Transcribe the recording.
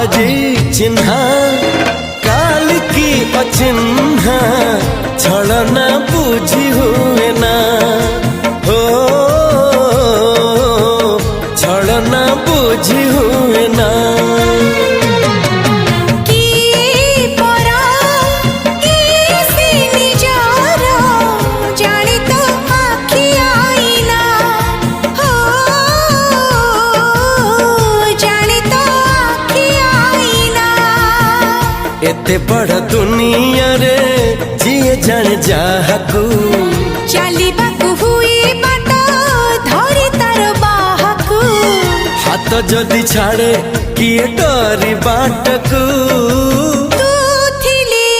आजी चिन्हा काल की अचिन्हा छलना बुझी हुए ना हो छलना बुझी हुए ना एते बड़ दुनिया रे जिए जान जाहकू चलिबाकू हुई बाट धरी तार बाहकू हाथ जदि छाड़े किए डरी बाटकू तू थिली